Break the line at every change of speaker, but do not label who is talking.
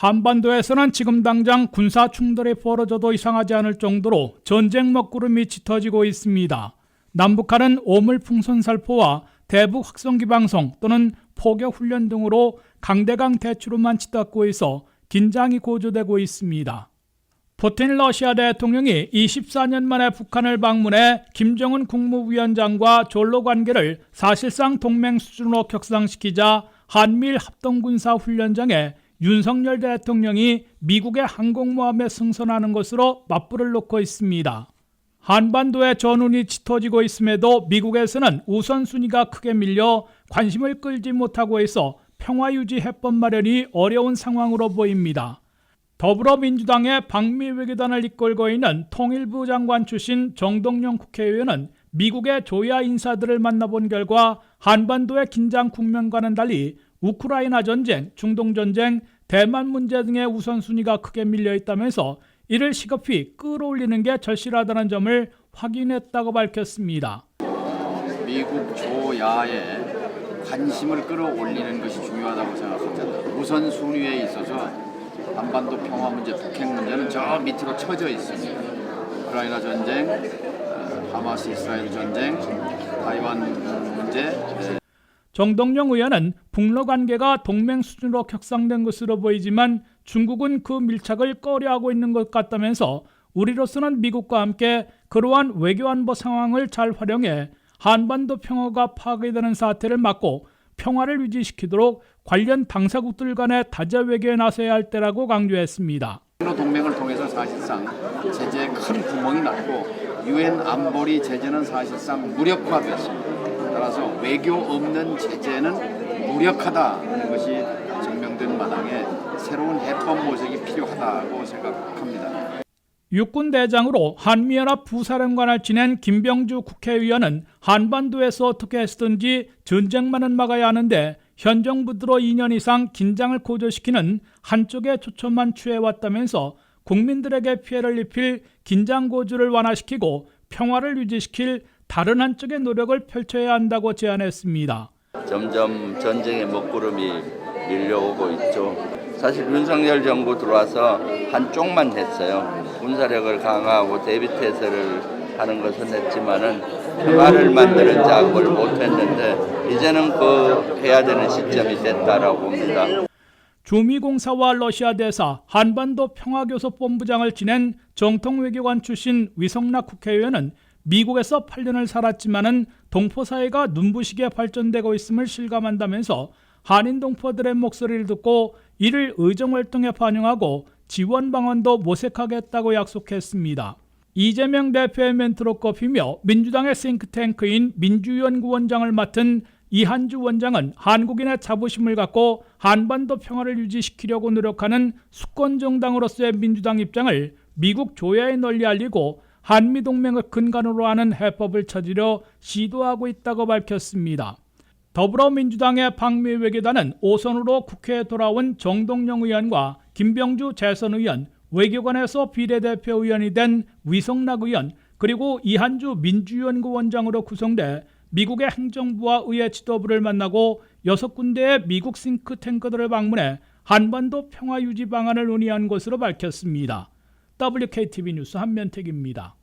한반도에서는 지금 당장 군사 충돌이 벌어져도 이상하지 않을 정도로 전쟁 먹구름이 짙어지고 있습니다. 남북한은 오물풍선 살포와 대북 확성기 방송 또는 포격 훈련 등으로 강대강 대치로만 치닫고 있어 긴장이 고조되고 있습니다. 푸틴 러시아 대통령이 24년 만에 북한을 방문해 김정은 국무위원장과 졸로 관계를 사실상 동맹 수준으로 격상시키자 한미일 합동군사훈련장에 윤석열 대통령이 미국의 항공모함에 승선하는 것으로 맞불을 놓고 있습니다. 한반도의 전운이 짙어지고 있음에도 미국에서는 우선순위가 크게 밀려 관심을 끌지 못하고 있어 평화유지 해법 마련이 어려운 상황으로 보입니다. 더불어민주당의 방미 외교단을 이끌고 있는 통일부 장관 출신 정동영 국회의원은 미국의 조야 인사들을 만나본 결과 한반도의 긴장 국면과는 달리 우크라이나 전쟁, 중동 전쟁, 대만 문제 등의 우선순위가 크게 밀려있다면서 이를 시급히 끌어올리는 게 절실하다는 점을 확인했다고 밝혔습니다.
미국 조야에 관심을 끌어올리는 것이 중요하다고 생각합니다. 우선순위에 있어서 한반도 평화 문제, 북핵 문제는 저 밑으로 처져 있습니다. 우크라이나 전쟁, 하마스 이스라엘 전쟁, 타이완 문제.
정동영 의원은 북러 관계가 동맹 수준으로 격상된 것으로 보이지만 중국은 그 밀착을 꺼려하고 있는 것 같다면서 우리로서는 미국과 함께 그러한 외교안보 상황을 잘 활용해 한반도 평화가 파괴되는 사태를 막고 평화를 유지시키도록 관련 당사국들 간의 다자 외교에 나서야 할 때라고 강조했습니다.
동맹을 통해서 사실상 제재에 큰 구멍이 났고 유엔 안보리 제재는 사실상 무력화됐습니다. 따라서 외교 없는 제재는 무력하다는 것이 증명된 마당에 새로운 해법 모색이 필요하다고 생각합니다.
육군대장으로 한미연합 부사령관을 지낸 김병주 국회의원은 한반도에서 어떻게 해서든지 전쟁만은 막아야 하는데 현 정부 들어 2년 이상 긴장을 고조시키는 한쪽에 초점만 취해왔다면서 국민들에게 피해를 입힐 긴장 고조를 완화시키고 평화를 유지시킬 다른 한쪽의 노력을 펼쳐야 한다고 제안했습니다.
점점 전쟁의 먹구름이 밀려오고 있죠. 사실 윤석열 정부 들어와서 한쪽만 했어요. 군사력을 강화하고 대비태세를 하는 것은 했지만은 평화를 만드는 작업을 못했는데 이제는 그 해야 되는 시점이 됐다라고 봅니다.
주미공사와 러시아 대사, 한반도 평화교섭본부장을 지낸 정통외교관 출신 위성락 국회의원은 미국에서 8년을 살았지만은 동포사회가 눈부시게 발전되고 있음을 실감한다면서 한인 동포들의 목소리를 듣고 이를 의정활동에 반영하고 지원 방안도 모색하겠다고 약속했습니다. 이재명 대표의 멘토로 꼽히며 민주당의 싱크탱크인 민주연구원장을 맡은 이한주 원장은 한국인의 자부심을 갖고 한반도 평화를 유지시키려고 노력하는 수권정당으로서의 민주당 입장을 미국 조야에 널리 알리고 한미동맹을 근간으로 하는 해법을 찾으려 시도하고 있다고 밝혔습니다. 더불어민주당의 방미외교단은 오선으로 국회에 돌아온 정동영 의원과 김병주 재선의원, 외교관에서 비례대표 의원이 된 위성락 의원, 그리고 이한주 민주연구원장으로 구성돼 미국의 행정부와 의회 지도부를 만나고 6군데의 미국 싱크탱크들을 방문해 한반도 평화 유지 방안을 논의한 것으로 밝혔습니다. WKTV 뉴스 한면택입니다.